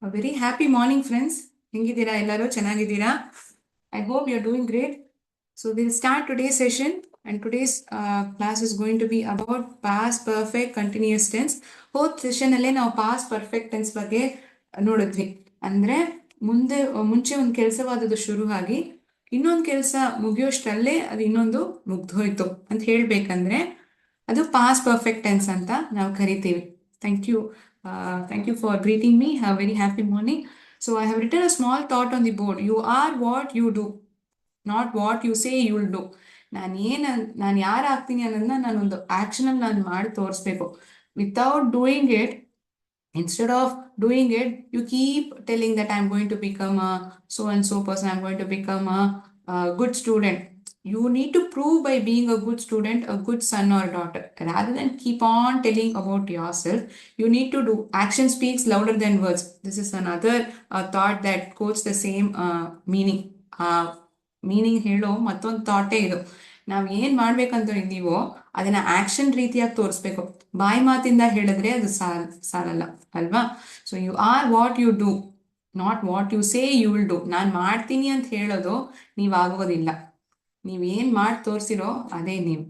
A very happy morning, friends. ಹೆಂಗಿದ್ದೀರಾ ಎಲ್ಲರೂ ಚೆನ್ನಾಗಿದ್ದೀರಾ? I hope you're doing great. So we'll start today's session, and today's class is going to be about past perfect continuous tense. ಹೋದ session ಅಲ್ಲೇ ನಾವು past perfect tense ಬಗ್ಗೆ ನೋಡಿದ್ವಿ. ಅಂದ್ರೆ ಮುಂಚೆ ಒಂದು ಕೆಲಸವಾದದ್ದು ಶುರುವಾಗಿ ಇನ್ನೊಂದು ಕೆಲಸ ಮುಗಿಯೋಷ್ಟರಲ್ಲೇ ಅದು ಇನ್ನೊಂದು ಮುಗ್ದೋಯ್ತು ಅಂತ ಹೇಳ್ಬೇಕಂದ್ರೆ ಅದು ಪಾಸ್ಟ್ ಪರ್ಫೆಕ್ಟ್ ಟೆನ್ಸ್ ಅಂತ ನಾವು ಕರಿತೀವಿ. Thank you. Thank you for greeting me. Have a very happy morning. So I have written a small thought on the board. You are what you do, not what you say you'll do. ನಾನು ಯಾರು ಆಗ್ತೀನಿ ಅನ್ನೋದನ್ನ ನಾನೊಂದು ಆ್ಯಕ್ಷನಲ್ಲಿ ನಾನು ಮಾಡಿ ತೋರಿಸ್ಬೇಕು. Without doing it, instead of doing it, you keep telling that I'm going to become a so and so person, I'm going to become a good student. You need to prove by being a good student, a good son or daughter. Rather than keep on telling about yourself, you need to do. Action speaks louder than words. This is another thought that quotes the same meaning. Meaning ಹೇಳೋ ಮತ್ತೊಂದು ಥಾಟೇ ಇದು. ನಾವು ಏನು ಮಾಡ್ಬೇಕಂತ ಇದ್ದೀವೋ ಅದನ್ನ action ರೀತಿಯಾಗಿ ತೋರಿಸ್ಬೇಕು. ಬಾಯಿ ಮಾತಿಂದ ಹೇಳಿದ್ರೆ ಅದು ಸಾಲಲ್ಲ ಅಲ್ವಾ? So you are what you do, not what you say you will do. ನಾನು ಮಾಡ್ತೀನಿ ಅಂತ ಹೇಳೋದು ನೀವಾಗೋದಿಲ್ಲ. ನೀವೇನು ಮಾಡಿ ತೋರಿಸಿರೋ ಅದೇ ನೀವು.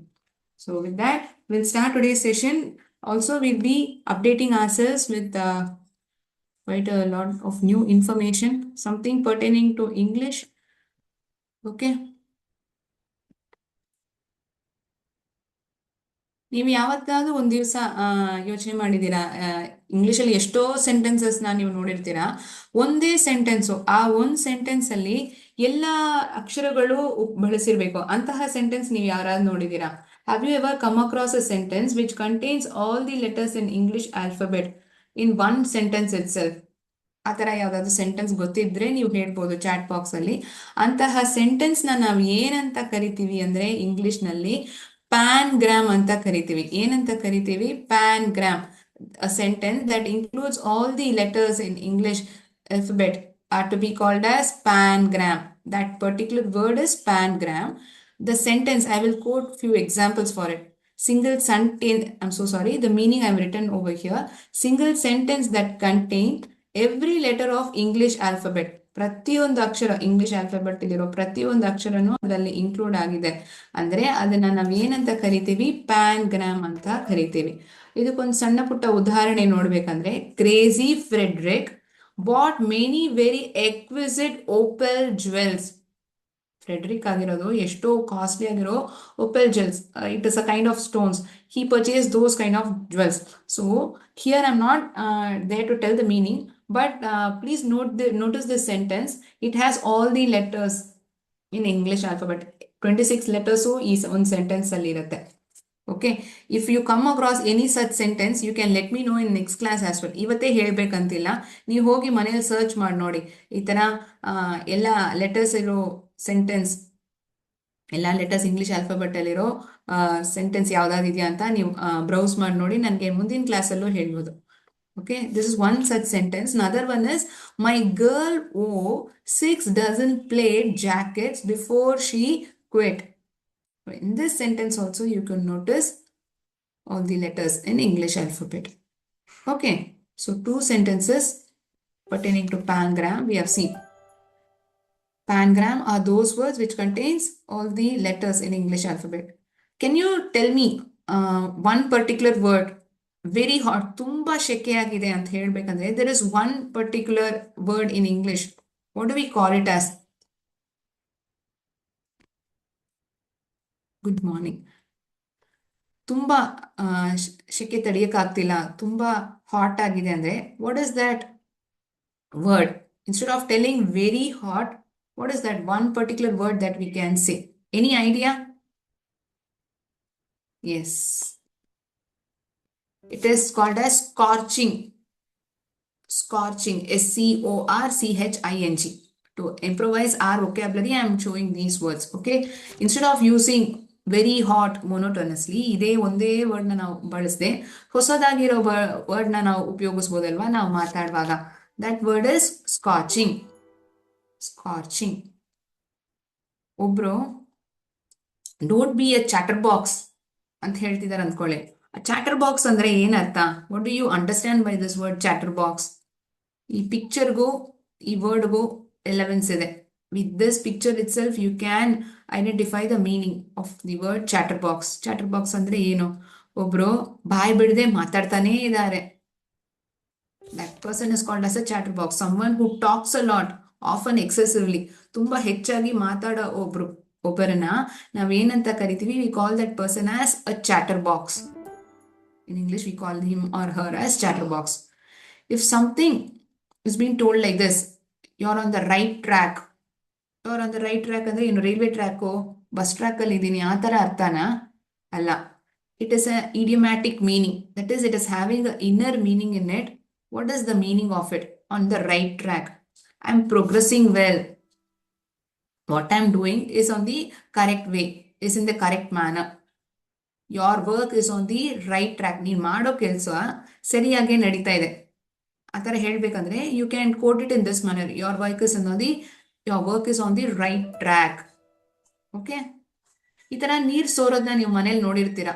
So with that will start today's session. Also will be updating ourselves with quite a lot of new information, something pertaining to English. Okay. ನೀವು ಯಾವತ್ತಾದ್ರೂ ಒಂದು ದಿವಸ ಯೋಚನೆ ಮಾಡಿದ್ದೀರಾ? ಇಂಗ್ಲೀಷಲ್ಲಿ ಎಷ್ಟೋ ಸೆಂಟೆನ್ಸಸ್ನ ನೀವು ನೋಡಿರ್ತೀರಾ. ಒಂದೇ ಸೆಂಟೆನ್ಸು, ಆ ಒಂದು ಸೆಂಟೆನ್ಸಲ್ಲಿ ಎಲ್ಲ ಅಕ್ಷರಗಳು ಬಳಸಿರ್ಬೇಕು. ಅಂತಹ ಸೆಂಟೆನ್ಸ್ ನೀವು ಯಾರಾದ್ರೂ ನೋಡಿದ್ದೀರಾ? Have you ever come across a sentence which contains all the letters in English alphabet in one sentence itself? ಆ ಥರ ಯಾವುದಾದ್ರು ಸೆಂಟೆನ್ಸ್ ಗೊತ್ತಿದ್ರೆ ನೀವು ಹೇಳ್ಬೋದು ಚಾಟ್ ಬಾಕ್ಸಲ್ಲಿ. ಅಂತಹ ಸೆಂಟೆನ್ಸ್ನ ನಾವು ಏನಂತ ಕರಿತೀವಿ ಅಂದರೆ ಇಂಗ್ಲೀಷ್ನಲ್ಲಿ ಪ್ಯಾನ್ಗ್ರಾಮ್ ಅಂತ ಕರಿತೀವಿ. ಏನಂತ ಕರಿತೀವಿ? ಪ್ಯಾನ್ಗ್ರಾಮ್. A sentence that includes all the letters in English alphabet are to be called as pangram. That particular word is pangram. The sentence, I will quote few examples for it. Single sentence, I'm so sorry, the meaning I've written over here. Single sentence that contain every letter of English alphabet. ಪ್ರತಿಯೊಂದು ಅಕ್ಷರ English alphabet ಇಲ್ಲಿರೋ ಪ್ರತಿಯೊಂದು ಅಕ್ಷರನೂ ಅದರಲ್ಲಿ include ಆಗಿದೆ. ಅಂದ್ರೆ ಅದನ್ನ ನಾವು ಏನಂತ ಕರಿತೀವಿ? ಪ್ಯಾನ್ಗ್ರಾಮ್ ಅಂತ ಕರಿತೀವಿ. ಇದಕ್ಕೊಂದು ಸಣ್ಣ ಪುಟ್ಟ ಉದಾಹರಣೆ ನೋಡ್ಬೇಕಂದ್ರೆ, crazy Frederick bought many very exquisite opal jewels. Frederick ಆಗಿರೋದು ಎಷ್ಟೋ ಕಾಸ್ಟ್ಲಿ ಆಗಿರೋ opal jewels. It is a kind of stones. He purchased those kind of jewels. So here I'm not there to tell the meaning, but please notice this sentence. It has all the letters in English alphabet. 26 letters is one sentence ಅಲ್ಲಿ ಇರುತ್ತೆ. Okay, if you come across any such sentence, you can let me know in next class as well. ಇವತ್ತೇ ಹೇಳ್ಬೇಕಂತಿಲ್ಲ, ನೀವು ಹೋಗಿ ಮನೇಲಿ search ಮಾಡಿ ನೋಡಿ. ಈ ಥರ ಎಲ್ಲ ಲೆಟರ್ಸ್ ಇರೋ ಸೆಂಟೆನ್ಸ್, ಎಲ್ಲ ಲೆಟರ್ಸ್ ಇಂಗ್ಲಿಷ್ ಆಲ್ಫಾಬೆಟಲ್ಲಿರೋ ಸೆಂಟೆನ್ಸ್ ಯಾವ್ದಾದ್ರು ಇದೆಯಾ ಅಂತ ನೀವು ಬ್ರೌಸ್ ಮಾಡಿ ನೋಡಿ. ನನಗೆ ಮುಂದಿನ ಕ್ಲಾಸಲ್ಲೂ ಹೇಳ್ಬೋದು. Okay, this is one such sentence. Another one is, my girl wore 6 dozen plaid jackets before she quit. In this sentence also you can notice all the letters in English alphabet. Okay, so two sentences pertaining to pangram we have seen. Pangram are those words which contains all the letters in English alphabet. Can you tell me one particular word? Very hot, ತುಂಬಾ ಶೆಕೆ ಆಗಿದೆ ಅಂತ ಹೇಳ್ಬೇಕಂದ್ರೆ, there is one particular word in English. What do we call it as? Good morning. ತುಂಬಾ ಶೆಕೆ ತಡೆಯಕ್ಕಾಗ್ತಿಲ್ಲ, ತುಂಬಾ hot ಆಗಿದೆ ಅಂದ್ರೆ, what is that word? Instead of telling very hot, what is that one particular word that we can say? Any idea? Yes, it is called as scorching. Scorching, SCORCHING. To improvise our vocabulary, I am showing these words. Okay, instead of using very hot monotonously, ಇದೇ ಒಂದೇ ವರ್ಡ್ನ ನಾವು ಬಳಸದೆ ಹೊಸದಾಗಿರೋ ವರ್ಡ್ನ ನಾವು ಉಪಯೋಗಿಸ್ಬೋದಲ್ವಾ ನಾವು ಮಾತಾಡುವಾಗ? That word is scorching. Scorching. ಒಬ್ರು don't be a chatterbox ಅಂತ ಹೇಳ್ತಿದಾರೆ ಅಂದ್ಕೊಳ್ಳಿ. ಚಾಟರ್ ಬಾಕ್ಸ್ ಅಂದ್ರೆ ಏನರ್ಥ? What do you understand by this word chatterbox? ಈ ಪಿಕ್ಚರ್ಗೂ ಈ ವರ್ಡ್ಗೂ ರೆಲೆವೆನ್ಸ್ ಇದೆ. With this picture itself you can identify the meaning of the word chatterbox. Chatterbox ಅಂದ್ರೆ ಏನು? ಒಬ್ರು ಬಾಯ್ ಬಿಡದೆ ಮಾತಾಡ್ತಾನೇ ಇದ್ದಾರೆ. That person is called as a chatterbox. Someone who talks a lot, often excessively, ತುಂಬಾ ಹೆಚ್ಚಾಗಿ ಮಾತಾಡೋ ಒಬ್ಬರನ್ನ ನಾವೇನಂತ ಕರಿತೀವಿ? We call that person as a chatterbox. In English, we call him or her as chatterbox. If something is being told like this, you're on the right track. You're on the right track ಅಂದ್ರೆ ಏನು? Railway track, bus track ಅಲ್ಲಿ ಇದ್ದೀನಿ, ಆ ತರ ಅರ್ಥನಾ? ಅಲ್ಲ. It is a idiomatic meaning. That is, it is having an inner meaning in it. What is the meaning of it? On the right track. I'm progressing well. What I'm doing is on the correct way, is in the correct manner. Your work is on the right track. ನೀನು ಮಾಡೋ ಕೆಲಸ ಸರಿಯಾಗಿ ನಡೀತಾ ಇದೆ. ಆ ಥರ ಹೇಳ್ಬೇಕಂದ್ರೆ you can quote it in this manner: your work is on the right track. Okay, ಈ ಥರ ನೀರು ಸೋರೋದನ್ನ ನೀವು ಮನೇಲಿ ನೋಡಿರ್ತೀರ.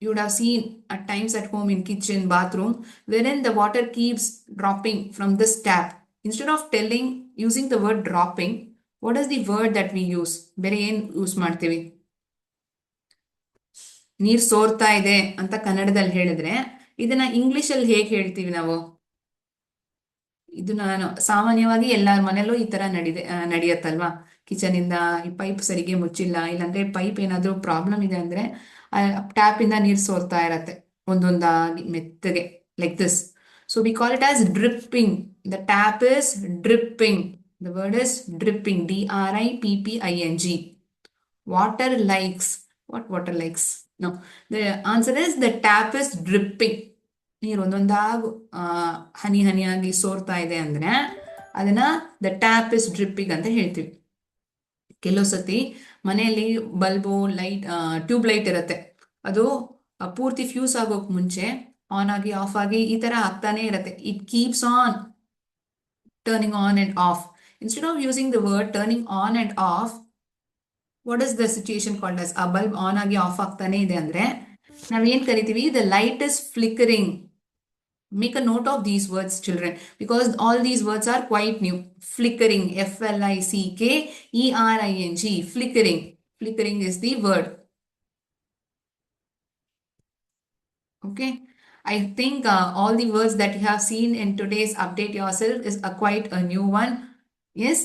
You would have seen at times at home, in kitchen, bathroom, when the water keeps dropping from this tap. Instead of using the word dropping, what is the word that we use? ಬೇರೆ ಏನು use ಮಾಡ್ತೀವಿ? ನೀರ್ ಸೋರ್ತಾ ಇದೆ ಅಂತ ಕನ್ನಡದಲ್ಲಿ ಹೇಳಿದ್ರೆ ಇದನ್ನ English ಅಲ್ಲಿ ಹೇಗೆ ಹೇಳ್ತೀವಿ ನಾವು? ಇದು ನಾನು ಸಾಮಾನ್ಯವಾಗಿ ಎಲ್ಲಾರ ಮನೇಲೂ ಈ ತರ ನಡೆಯತ್ತಲ್ವಾ? ಕಿಚನ್ ಇಂದ ಈ ಪೈಪ್ ಸರಿಗೆ ಮುಚ್ಚಿಲ್ಲ, ಇಲ್ಲಾಂದ್ರೆ ಪೈಪ್ ಏನಾದ್ರೂ ಪ್ರಾಬ್ಲಮ್ ಇದೆ ಅಂದ್ರೆ ಟ್ಯಾಪ್ ಇಂದ ನೀರ್ ಸೋರ್ತಾ ಇರತ್ತೆ ಒಂದೊಂದಾಗಿ ಮೆತ್ತಗೆ, like this. So we call it as dripping. The tap is dripping. The word is dripping. DRIPPING. Water likes. What water likes? No, the answer is the tap is dripping. ನೀರು ಒಂದೊಂದಾಗಿ ಹನಿ ಹನಿಯಾಗಿ ಸೋರ್ತಾ ಇದೆ ಅಂದ್ರೆ ಅದನ್ನ ದ ಟ್ಯಾಪ್ ಇಸ್ ಡ್ರಿಪ್ಪಿಂಗ್ ಅಂತ ಹೇಳ್ತೀವಿ. ಕೆಲವು ಸತಿ ಮನೆಯಲ್ಲಿ ಬಲ್ಬು, ಲೈಟ್, ಟ್ಯೂಬ್ ಲೈಟ್ ಇರುತ್ತೆ. ಅದು ಪೂರ್ತಿ ಫ್ಯೂಸ್ ಆಗೋಕ್ ಮುಂಚೆ ಆನ್ ಆಗಿ ಆಫ್ ಆಗಿ ಈ ತರ ಆಗ್ತಾನೆ ಇರತ್ತೆ. It keeps on turning on and off. Instead of using the word turning on and off, what is the situation called as? ಆ ಬಲ್ಬ್ ಆನ್ ಆಗಿ ಆಫ್ ಆಗ್ತಾನೆ ಇದೆ ಅಂದ್ರೆ ನಾವೇನ್ ಕರಿತೀವಿ? The light is flickering. Make a note of these words, children, because all these words are quite new. Flickering, FLICKERING, flickering. Flickering is the word. Okay, I think all the words that you have seen in today's update yourself is quite a new one. Yes.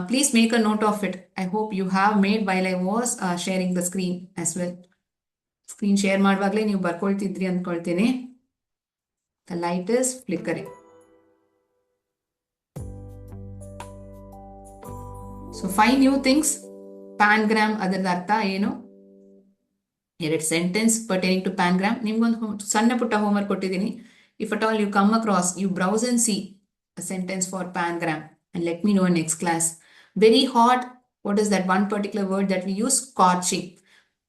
Please make a note of it. I hope you have made while I was sharing the screen as well. Screen share ಮಾಡುವಾಗಲೇ ನೀವು ಬರ್ಕೊಳ್ತಿದ್ರಿ ಅಂದ್ಕೊಳ್ತೀನಿ. The light is flickering. So 5 new things. Pangram, ಅದರ ಅರ್ಥ ಏನು? 2 sentence pertaining to pangram. ನಿಮ್ಗೊಂದು ಸಣ್ಣ ಪುಟ್ಟ homework ಕೊಟ್ಟಿದ್ದೀನಿ. If at all you come across, you browse and see a sentence for pangram and let me know in next class. Very hot. What is that one particular word that we use? Scorching.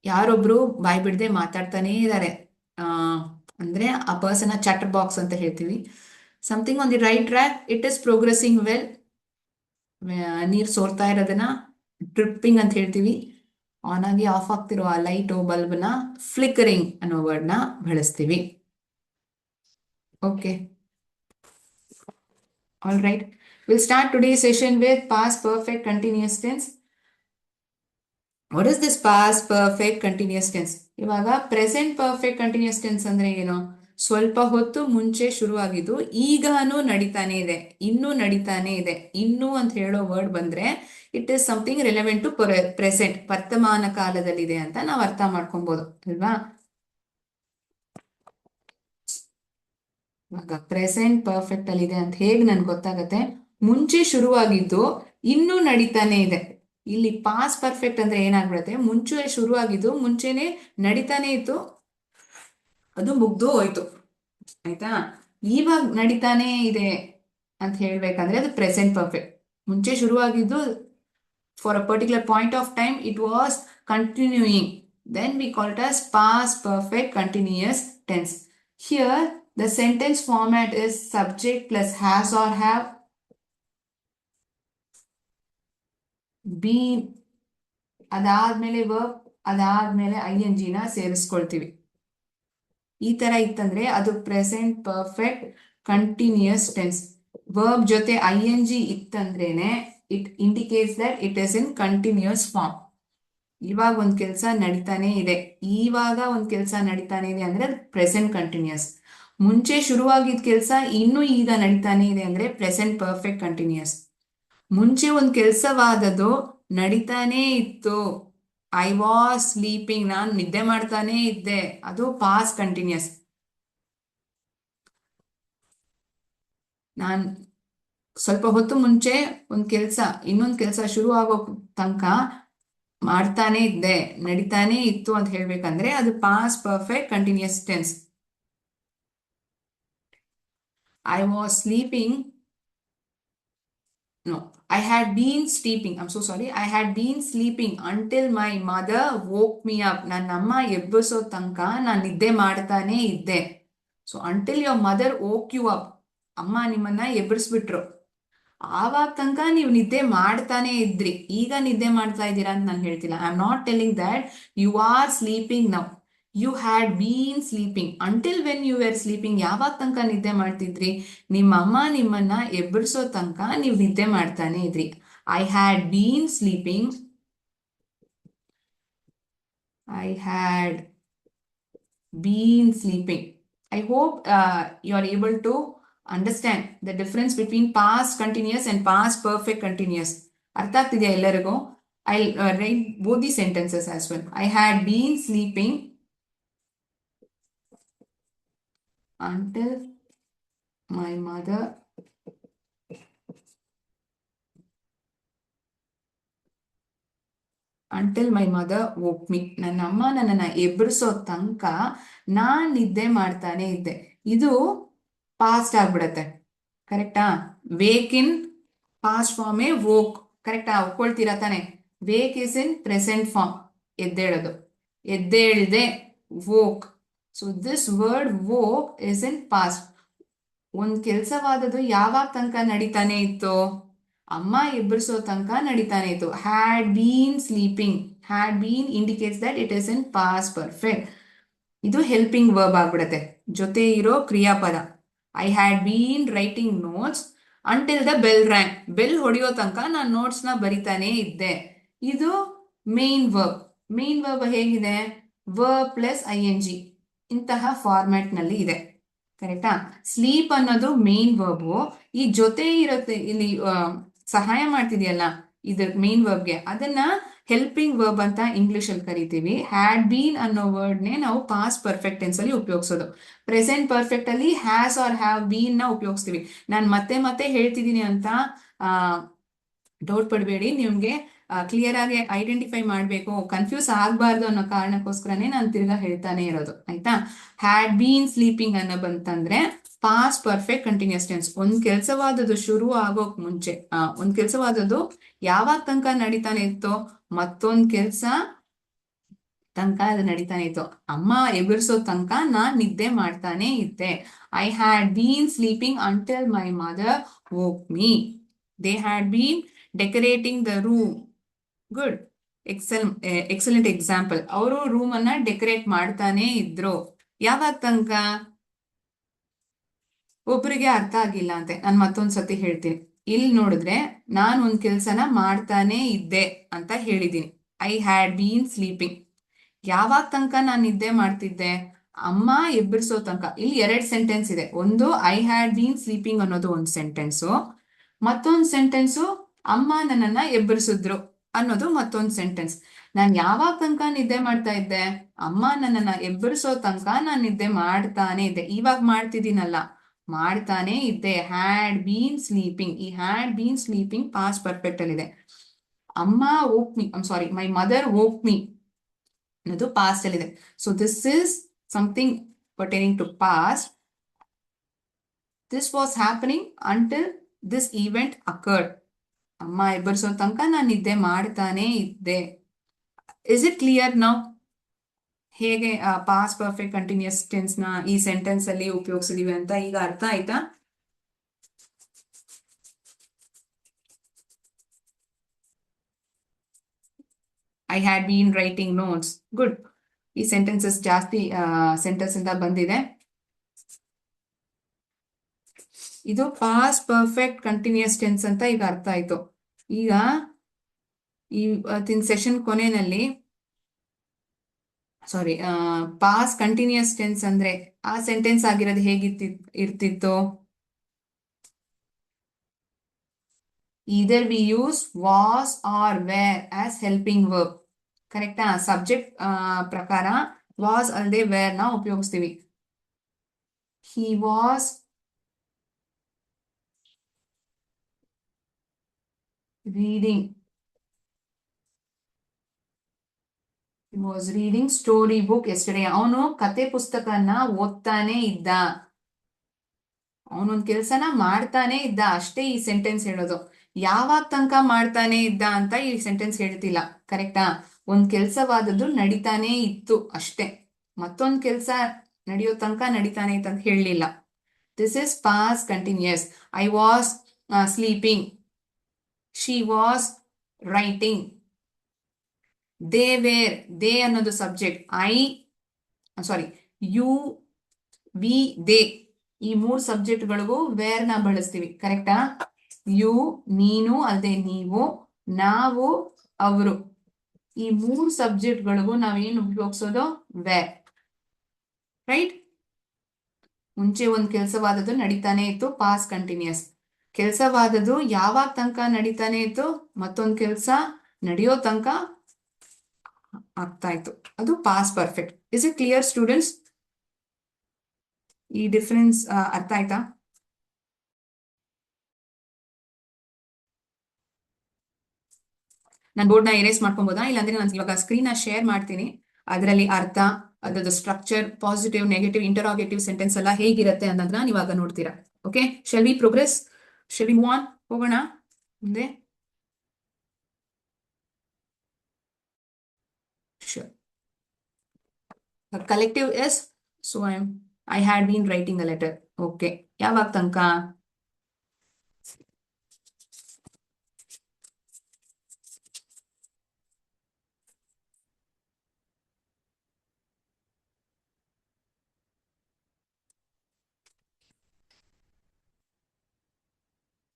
ಯಾರೊಬ್ರು ಬಾಯ್ ಬಿಡದೆ ಮಾತಾಡ್ತಾನೇ ಇದ್ದಾರೆ ಅಂದ್ರೆ ಆ person chatter box ಅಂತ ಹೇಳ್ತೀವಿ. Something on the right track, it is progressing well. ನೀರ್ ಸೋರ್ತಾ ಇರೋದನ್ನ dripping ಅಂತ ಹೇಳ್ತೀವಿ. ಆನ್ ಆಗಿ ಆಫ್ ಆಗ್ತಿರೋ ಆ ಲೈಟ್ ಬಲ್ಬ್ನ ಫ್ಲಿಕರಿಂಗ್ ಅನ್ನೋ ವರ್ಡ್ನ ಬಳಸ್ತೀವಿ. Okay, all right. Will start today's session with past perfect continuous tense. What is this past perfect continuous tense? ಇವಾಗ ಪ್ರೆಸೆಂಟ್ ಪರ್ಫೆಕ್ಟ್ ಕಂಟಿನ್ಯೂಸ್ ಟೆನ್ಸ್ ಅಂದ್ರೆ ಏನು? ಸ್ವಲ್ಪ ಹೊತ್ತು ಮುಂಚೆ ಶುರುವಾಗಿದ್ದು ಈಗಾನು ನಡೀತಾನೆ ಇದೆ, ಇನ್ನೂ ನಡೀತಾನೆ ಇದೆ. ಇನ್ನೂ ಅಂತ ಹೇಳೋ ವರ್ಡ್ ಬಂದ್ರೆ it is something relevant to present, ವರ್ತಮಾನ ಕಾಲದಲ್ಲಿದೆ ಅಂತ ನಾವು ಅರ್ಥ ಮಾಡ್ಕೊಬಹುದು ಅಲ್ವಾ? ಇವಾಗ ಪ್ರೆಸೆಂಟ್ ಪರ್ಫೆಕ್ಟ್ ಅಲ್ಲಿ ಇದೆ ಅಂತ ಹೇಗೆ ನನ್ಗೆ ಗೊತ್ತಾಗತ್ತೆ? ಮುಂಚೆ ಶುರುವಾಗಿದ್ದು ಇನ್ನೂ ನಡೀತಾನೆ ಇದೆ. ಇಲ್ಲಿ ಪಾಸ್ಟ್ ಪರ್ಫೆಕ್ಟ್ ಅಂದ್ರೆ ಏನಾಗ್ಬಿಡುತ್ತೆ? ಮುಂಚೆ ಶುರುವಾಗಿದ್ದು ಮುಂಚೆನೆ ನಡೀತಾನೆ ಇತ್ತು, ಅದು ಮುಗ್ದು ಹೋಯ್ತು. ಆಯ್ತಾ? ಇವಾಗ ನಡೀತಾನೆ ಇದೆ ಅಂತ ಹೇಳ್ಬೇಕಂದ್ರೆ ಅದು ಪ್ರೆಸೆಂಟ್ ಪರ್ಫೆಕ್ಟ್. ಮುಂಚೆ ಶುರುವಾಗಿದ್ದು for a particular point of time it was continuing, then we call it as past perfect continuous tense. Here the sentence format is subject plus has or have, been, ಅದಾದ್ಮೇಲೆ verb, ಅದಾದ್ಮೇಲೆ ing ನ ಸೇರಿಸ್ಕೊಳ್ತೀವಿ. ಈ ತರ ಇತ್ತಂದ್ರೆ ಅದು present perfect continuous tense. Verb ಜೊತೆ ING ಇತ್ತಂದ್ರೇನೆ it indicates that it is in continuous form. ಇವಾಗ ಒಂದ್ ಕೆಲಸ ನಡೀತಾನೆ ಇದೆ, ಇವಾಗ ಒಂದ್ ಕೆಲಸ ನಡೀತಾನೆ ಇದೆ ಅಂದ್ರೆ ಪ್ರೆಸೆಂಟ್ ಕಂಟಿನ್ಯೂಸ್. ಮುಂಚೆ ಶುರುವಾಗಿದ್ದ ಕೆಲಸ ಇನ್ನೂ ಈಗ ನಡೀತಾನೆ ಇದೆ ಅಂದ್ರೆ ಪ್ರೆಸೆಂಟ್ ಪರ್ಫೆಕ್ಟ್ ಕಂಟಿನ್ಯೂಸ್. ಮುಂಚೆ ಒಂದ್ ಕೆಲಸವಾದದ್ದು ನಡೀತಾನೆ ಇತ್ತು, ಐ ವಾಸ್ ಸ್ಲೀಪಿಂಗ್, ನಾನು ನಿದ್ದೆ ಮಾಡ್ತಾನೆ ಇದ್ದೆ, ಅದು ಪಾಸ್ಟ್ ಕಂಟಿನ್ಯೂಸ್. ನಾನ್ ಸ್ವಲ್ಪ ಹೊತ್ತು ಮುಂಚೆ ಒಂದ್ ಕೆಲಸ ಇನ್ನೊಂದ್ ಕೆಲಸ ಶುರು ಆಗೋ ತನಕ ಮಾಡ್ತಾನೆ ಇದ್ದೆ, ನಡೀತಾನೆ ಇತ್ತು ಅಂತ ಹೇಳ್ಬೇಕಂದ್ರೆ ಅದು past perfect continuous tense. I was sleeping, no, I had been sleeping, I'm so sorry, I had been sleeping until my mother woke me up. ನನ್ನ ಅಮ್ಮ ಎಬ್ಬಿಸೋ ತನಕ ನಾನು ನಿದ್ದೆ ಮಾಡ್ತಾನೆ ಇದ್ದೆ. So until your mother woke you up, ಅಮ್ಮ ನಿಮ್ಮನ್ನ ಎಬ್ಬರಿಸ್ಬಿಟ್ರು, ಆವಾಗ ತನಕ ನೀವು ನಿದ್ದೆ ಮಾಡ್ತಾನೆ ಇದ್ರಿ. ಈಗ ನಿದ್ದೆ ಮಾಡ್ತಾ ಇದ್ದೀರಾ ಅಂತ ನಾನು ಹೇಳ್ತಿಲ್ಲ. I am not telling that you are sleeping now. You had been sleeping until when you were sleeping. ಯಾವಾಗ ತನಕ ನಿದ್ದೆ ಮಾಡ್ತಿದ್ರಿ? ನಿಮ್ಮ ಅಮ್ಮ ನಿಮ್ಮನ್ನ ಎಬ್ಬರಿಸೋ ತನಕ ನೀವು ನಿದ್ದೆ ಮಾಡ್ತಾನೆ ಇದ್ರಿ. I had been sleeping, I had been sleeping. I hope you are able to understand the difference between past continuous and past perfect continuous. ಅರ್ಥ ಆಗ್ತಿದೆಯಾ ಎಲ್ಲರಿಗೂ? I'll write both the sentences as well. I had been sleeping until my mother woke me. ನನ್ನ ಅಮ್ಮ ನನ್ನನ್ನ ಎಬ್ಬರಿಸೋ ತನಕ ನಾನ್ ನಿದ್ದೆ ಮಾಡ್ತಾನೆ ಇದ್ದೆ. ಇದು ಪಾಸ್ಟ್ ಆಗ್ಬಿಡತ್ತೆ, ಕರೆಕ್ಟಾ? ವೇಕ್ ಇನ್ ಪಾಸ್ಟ್ ಫಾರ್ಮೇ ವೋಕ್, ಕರೆಕ್ಟಾ? ಒಪ್ಕೊಳ್ತೀರಾ ತಾನೆ? Wake is in present form, ಎದ್ದೇಳೋದು, ಎದ್ದೇಳ್ದೆ, woke. So this word woke is in past. ಒಂದ್ ಕೆಲಸವಾದದ್ದು ಯಾವಾಗ ತನಕ ನಡೀತಾನೆ ಇತ್ತು? ಅಮ್ಮ ಎಬ್ಬರಿಸೋ ತನಕ ನಡೀತಾನೆ ಇತ್ತು. Had been sleeping, had been indicates that it is in past perfect. ಇದು ಹೆಲ್ಪಿಂಗ್ ವರ್ಬ್ ಆಗ್ಬಿಡತ್ತೆ, ಜೊತೆ ಇರೋ ಕ್ರಿಯಾಪದ. I had been writing notes until the bell rang. Bell ಹೊಡೆಯೋ ತನಕ ನಾನು ನೋಟ್ಸ್ ನ ಬರಿತಾನೆ ಇದ್ದೆ. ಇದು ಮೇನ್ ವರ್ಬ್. ಮೇನ್ ವರ್ಬ್ ಹೇಗಿದೆ? ವರ್ಬ್ ಪ್ಲಸ್ ING ಇಂತಹ ಫಾರ್ಮ್ಯಾಟ್ ನಲ್ಲಿ ಇದೆ, ಕರೆಕ್ಟಾ? ಸ್ಲೀಪ್ ಅನ್ನೋದು ಮೇನ್ ವರ್ಬು. ಈ ಜೊತೆ ಇರುತ್ತೆ ಇಲ್ಲಿ ಸಹಾಯ ಮಾಡ್ತಿದೆಯಲ್ಲ ಇದ್ರ ಮೇನ್ ವರ್ಬ್ಗೆ, ಅದನ್ನ ಹೆಲ್ಪಿಂಗ್ ವರ್ಬ್ ಅಂತ ಇಂಗ್ಲಿಷ್ ಅಲ್ಲಿ ಕರಿತೀವಿ. ಹ್ಯಾಡ್ ಬೀನ್ ಅನ್ನೋ ವರ್ಡ್ ನೇ ನಾವು ಪಾಸ್ಟ್ ಪರ್ಫೆಕ್ಟ್ ಟೆನ್ಸ್ ಅಲ್ಲಿ ಉಪಯೋಗಿಸೋದು. ಪ್ರೆಸೆಂಟ್ ಪರ್ಫೆಕ್ಟ್ ಅಲ್ಲಿ ಹ್ಯಾಸ್ ಆರ್ ಹ್ಯಾವ್ ಬೀನ್ ನ ಉಪಯೋಗಿಸ್ತೀವಿ. ನಾನು ಮತ್ತೆ ಮತ್ತೆ ಹೇಳ್ತಿದ್ದೀನಿ ಅಂತ ಡೌಟ್ ಪಡಬೇಡಿ. ನಿಮ್ಗೆ ಕ್ಲಿಯರ್ ಆಗಿ ಐಡೆಂಟಿಫೈ ಮಾಡಬೇಕು, ಕನ್ಫ್ಯೂಸ್ ಆಗಬಾರ್ದು ಅನ್ನೋ ಕಾರಣಕ್ಕೋಸ್ಕರನೇ ನಾನು ತಿರ್ಗಾ ಹೇಳ್ತಾನೆ ಇರೋದು, ಆಯ್ತಾ? ಹ್ಯಾಡ್ ಬೀನ್ ಸ್ಲೀಪಿಂಗ್ ಅನ್ನೋ ಬಂತಂದ್ರೆ ಪಾಸ್ಟ್ ಪರ್ಫೆಕ್ಟ್ ಕಂಟಿನ್ಯೂಸ್ ಟೆನ್ಸ್. ಒಂದ್ ಕೆಲಸವಾದದ್ದು ಶುರು ಆಗೋಕ್ ಮುಂಚೆ, ಒಂದ್ ಕೆಲಸವಾದದ್ದು ಯಾವಾಗ ತನಕ ನಡೀತಾನೆ ಇತ್ತೋ ಮತ್ತೊಂದ್ ಕೆಲಸ ತನಕ ಅದು ನಡೀತಾನೆ ಇತ್ತು. ಅಮ್ಮ ಎದುರಿಸೋ ತನಕ ನಾನ್ ನಿದ್ದೆ ಮಾಡ್ತಾನೆ ಇದ್ದೆ. I had been sleeping until my mother woke me. They had bean decorating the room. Good, excellent example. ಅವರು ರೂಮ್ ಅನ್ನ ಡೆಕೋರೇಟ್ ಮಾಡ್ತಾನೆ ಇದ್ರು. ಯಾವಾಗ ತನಕ? ಒಬ್ಬರಿಗೆ ಅರ್ಥ ಆಗಿಲ್ಲ ಅಂತೆ, ನಾನು ಮತ್ತೊಂದ್ಸತಿ ಹೇಳ್ತೀನಿ. ಇಲ್ಲಿ ನೋಡಿದ್ರೆ ನಾನು ಒಂದ್ ಕೆಲ್ಸನ ಮಾಡ್ತಾನೆ ಇದ್ದೆ ಅಂತ ಹೇಳಿದೀನಿ. I had been sleeping. ಯಾವಾಗ ತನಕ ನಾನು ನಿದ್ದೆ ಮಾಡ್ತಿದ್ದೆ? ಅಮ್ಮ ಎಬ್ಬರಿಸೋ ತನಕ. ಇಲ್ಲಿ 2 ಸೆಂಟೆನ್ಸ್ ಇದೆ. ಒಂದು ಐ ಹ್ಯಾಡ್ ಬೀನ್ ಸ್ಲೀಪಿಂಗ್ ಅನ್ನೋದು ಒಂದು ಸೆಂಟೆನ್ಸು, ಮತ್ತೊಂದು ಸೆಂಟೆನ್ಸು ಅಮ್ಮ ನನ್ನನ್ನ ಎಬ್ಬರಿಸಿದ್ರು ಅನ್ನೋದು ಮತ್ತೊಂದು ಸೆಂಟೆನ್ಸ್. ನಾನು ಯಾವಾಗ ತನಕ ನಿದ್ದೆ ಮಾಡ್ತಾ ಇದ್ದೆ? ಅಮ್ಮ ನನ್ನನ್ನ ಎಬ್ಬರಿಸೋ ತನಕ ನಾನು ನಿದ್ದೆ ಮಾಡ್ತಾನೆ ಇದ್ದೆ. ಇವಾಗ ಮಾಡ್ತಿದ್ದೀನಲ್ಲ, ಮಾಡ್ತಾನೆ ಇದ್ದೆ. Had been sleeping. ಈ had been sleeping past perfect ಅಲ್ಲಿ ಇದೆ. ಅಮ್ಮ woke me, I'm sorry, my mother woke me ಅನ್ನೋದು ಪಾಸ್ಟ್ ಅಲ್ಲಿ ಇದೆ. So this is something pertaining to past. This was happening until this event occurred. ಅಮ್ಮ ಎಬ್ಬರಿಸೋ ತನಕ ನಾನು ನಿದ್ದೆ ಮಾಡ್ತಾನೆ ಇದ್ದೆ. Is it clear now? ಹೇಗೆ ಪಾಸ್ಟ್ ಪರ್ಫೆಕ್ಟ್ ಕಂಟಿನ್ಯೂಸ್ ಟೆನ್ಸ್ ನ ಈ ಸೆಂಟೆನ್ಸ್ ಅಲ್ಲಿ ಉಪಯೋಗಿಸಿದೀವಿ ಅಂತ ಈಗ ಅರ್ಥ ಆಯ್ತಾ? I had been writing notes. Good. ಈ ಸೆಂಟೆನ್ಸಸ್ ಜಾಸ್ತಿ ಸೆಂಟೆನ್ಸ್ ಇಂದ ಬಂದಿದೆ. ಇದು ಪಾಸ್ಟ್ ಪರ್ಫೆಕ್ಟ್ ಕಂಟಿನ್ಯೂಸ್ ಟೆನ್ಸ್ ಅಂತ ಈಗ ಅರ್ಥ ಆಯ್ತು. ಈಗ ಇವತ್ತಿನ ಸೆಷನ್ ಕೊನೆಯಲ್ಲಿ ಸಾರಿ, ಪಾಸ್ಟ್ ಕಂಟಿನ್ಯೂಸ್ ಟೆನ್ಸ್ ಅಂದ್ರೆ ಆ ಸೆಂಟೆನ್ಸ್ ಆಗಿರೋದು ಇರ್ತಿತ್ತು. either we use was or were as helping verb. ಕರೆಕ್ಟಾ? ಸಬ್ಜೆಕ್ಟ್ ಪ್ರಕಾರ ವಾಸ್ ಅಲ್ಲದೆ ವೇರ್ ನ ಉಪಯೋಗಿಸ್ತೀವಿ. he was reading story book yesterday. ಅವನು ಕತೆ ಪುಸ್ತಕನ ಓದ್ತಾನೆ ಇದ್ದ. ಅವನೊಂದ್ ಕೆಲ್ಸನ ಮಾಡ್ತಾನೆ ಇದ್ದ ಅಷ್ಟೇ ಈ ಸೆಂಟೆನ್ಸ್ ಹೇಳೋದು. ಯಾವಾಗ ತನಕ ಮಾಡ್ತಾನೆ ಇದ್ದ ಅಂತ ಈ ಸೆಂಟೆನ್ಸ್ ಹೇಳ್ತಿಲ್ಲ. ಕರೆಕ್ಟಾ? ಒಂದ್ ಕೆಲ್ಸವಾದದ್ದು ನಡಿತಾನೆ ಇತ್ತು ಅಷ್ಟೇ. ಮತ್ತೊಂದ್ ಕೆಲ್ಸ ನಡೆಯೋ ತನಕ ನಡಿತಾನೆ ಇತ್ತು ಅಂತ ಹೇಳಲಿಲ್ಲ. This is past continuous. I was sleeping. She was writing. They were, they ಅನ್ನೋದು ಸಬ್ಜೆಕ್ಟ್. ಯು, ವಿ, ದೇ ಈ 3 ಸಬ್ಜೆಕ್ಟ್ಗಳಿಗೂ ವೇರ್ ನ ಬಳಸ್ತೀವಿ. ಕರೆಕ್ಟಾ? ಯು ನೀನು ಅಲ್ಲದೆ ನೀವು, ನಾವು ಅವರು, ಈ 3 ಸಬ್ಜೆಕ್ಟ್ಗಳಿಗೂ ನಾವೇನು ಉಪಯೋಗಿಸೋದು ವೇರ್. ರೈಟ್? ಮುಂಚೆ ಒಂದ್ ಕೆಲಸವಾದದ್ದು ನಡೀತಾನೆ ಇತ್ತು, ಪಾಸ್ಟ್ ಕಂಟಿನ್ಯೂಸ್. ಕೆಲಸವಾದದ್ದು ಯಾವಾಗ ತನಕ ನಡೀತಾನೆ ಇತ್ತು, ಮತ್ತೊಂದು ಕೆಲಸ ನಡೆಯೋ ತನಕ ಆಗ್ತಾ ಇತ್ತು, ಅದು past perfect. Is it clear students? ಈ ಡಿಫರೆನ್ಸ್ ಅರ್ಥ ಆಯ್ತಾ? ನಾನು ಬೋರ್ಡ್ ನ ಎರೇಸ್ ಮಾಡ್ಕೊಬೋದಾ? ಇಲ್ಲಾಂದ್ರೆ ನಾನು ಇವಾಗ ಸ್ಕ್ರೀನ್ ನ ಶೇರ್ ಮಾಡ್ತೀನಿ. ಅದರಲ್ಲಿ ಅರ್ಥ, ಅದರ structure, positive, negative, interrogative sentence ಎಲ್ಲ ಹೇಗಿರುತ್ತೆ ಅನ್ನೋದನ್ನ ನೀವಾಗ ನೋಡ್ತೀರಾ. Okay, shall we progress? Shall we move on? ಹೋಗೋಣ ಮುಂದೆ. Sure. The collective is, so I had been writing a letter. Okay. ಯಾವಾಗ ತನಕ?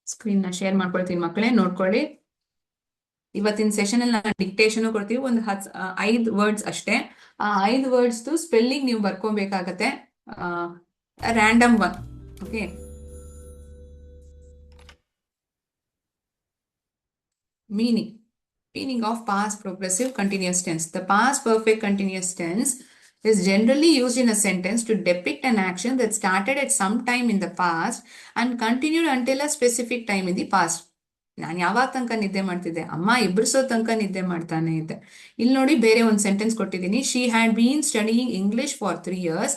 ಸ್ಕ್ರೀನ್ ನ ಶೇರ್ ಮಾಡ್ಕೊಳ್ತೀನಿ ಮಕ್ಕಳೇ, ನೋಡ್ಕೊಳ್ಳಿ. ಇವತ್ತಿನ ಸೆಷನ್ ಅಲ್ಲಿ ನಾನು ಡಿಕ್ಟೇಷನ್ ಕೊಡ್ತೀವಿ. ಒಂದು 5 ವರ್ಡ್ಸ್ ಅಷ್ಟೇ. ಆ 5 ವರ್ಡ್ಸ್ ಸ್ಪೆಲ್ಲಿಂಗ್ ನೀವು ಬರ್ಕೋಬೇಕಾಗತ್ತೆ. Random one. Okay, meaning of past progressive continuous tense. The past perfect continuous tense is generally used in a sentence to depict an action that started at some time in the past and continued until a specific time in the past. ನಾನು ಯಾವಾಗ ತನಕ ನಿದ್ದೆ ಮಾಡ್ತಿದ್ದೆ? ಅಮ್ಮ ಎಬ್ಬಿಸೋ ತನಕ ನಿದ್ದೆ ಮಾಡ್ತಾನೆ ಇದ್ದೆ. ಇಲ್ಲಿ ನೋಡಿ, ಬೇರೆ ಒಂದು ಸೆಂಟೆನ್ಸ್ ಕೊಟ್ಟಿದ್ದೀನಿ. She had been studying English for 3 years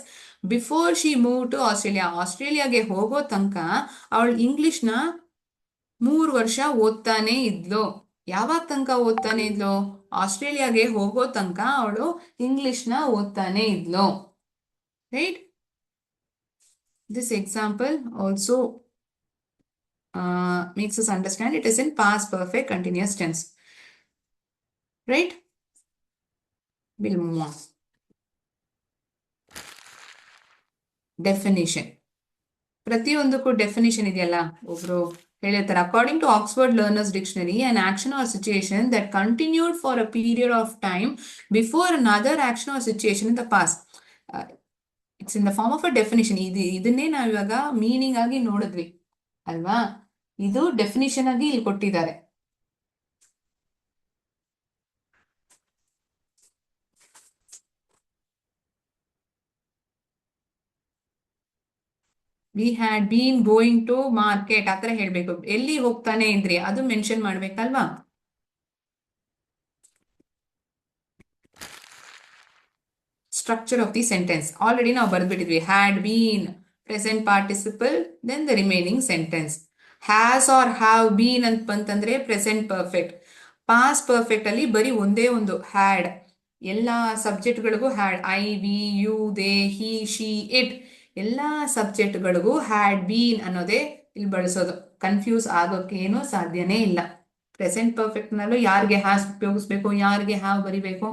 before she move to Australia. ಆಸ್ಟ್ರೇಲಿಯಾಗೆ ಹೋಗೋ ತನಕ ಅವಳು ಇಂಗ್ಲಿಷ್ನ 3 ವರ್ಷ ಓದ್ತಾನೆ ಇದ್ಲು. ಯಾವಾಗ ತನಕ ಓದ್ತಾನೆ ಇದ್ಲು? ಆಸ್ಟ್ರೇಲಿಯಾಗೆ ಹೋಗೋ ತನಕ ಅವಳು ಇಂಗ್ಲಿಷ್ನ ಓದ್ತಾನೆ ಇದ್ಲು. Right? This example also makes us understand it is in past perfect continuous tense. Right? We'll move on. Definition. ಪ್ರತಿಯೊಂದಕ್ಕೂ ಡೆಫಿನಿಷನ್ ಇದೆಯಲ್ಲ, ಒಬ್ರು ಹೇಳಿರ್ತಾರೆ. According to Oxford learner's dictionary, an action or situation that continued for a period of time before another action or situation in the past. It's in the form of a definition. ಇದನ್ನೇ ನಾವು ಇವಾಗ meaning ಆಗಿ ನೋಡಿದ್ವಿ ಅಲ್ವಾ? ಇದು definition ಆಗಿ ಇಲ್ಲಿ ಕೊಟ್ಟಿದ್ದಾರೆ. We had been going to market ಆತರ ಹೇಳ್ಬೇಕು. ಎಲ್ಲಿ ಹೋಗ್ತಾನೆ ಇದ್ರಿ ಅದು ಮೆನ್ಷನ್ ಮಾಡ್ಬೇಕಲ್ವಾ? Structure of the sentence already ನಾವು ಬರ್ದ್ಬಿಟ್ಟಿದ್ವಿ. Had been present participle, then the remaining sentence. Has or have been ಅಂತ ಬಂತಂದ್ರೆ ಪ್ರೆಸೆಂಟ್ ಪರ್ಫೆಕ್ಟ್. ಪಾಸ್ಟ್ ಪರ್ಫೆಕ್ಟ್ ಅಲ್ಲಿ ಬರೀ ಒಂದೇ ಒಂದು ಹ್ಯಾಡ್. ಎಲ್ಲ ಸಬ್ಜೆಕ್ಟ್ಗಳಿಗೂ had. I, we, you, they, he, she, it ಎಲ್ಲ ಸಬ್ಜೆಕ್ಟ್ಗಳಿಗೂ ಹ್ಯಾಡ್ ಬೀನ್ ಅನ್ನೋದೇ ಇಲ್ಲಿ ಬಳಸೋದು. ಕನ್ಫ್ಯೂಸ್ ಆಗೋಕ್ಕೇನು ಸಾಧ್ಯನೇ ಇಲ್ಲ. ಪ್ರೆಸೆಂಟ್ ಪರ್ಫೆಕ್ಟ್ ನಲ್ಲೂ ಯಾರಿಗೆ ಹ್ಯಾಸ್ ಉಪಯೋಗಿಸ್ಬೇಕು, ಯಾರಿಗೆ ಹ್ಯಾವ್ ಬರಿಬೇಕು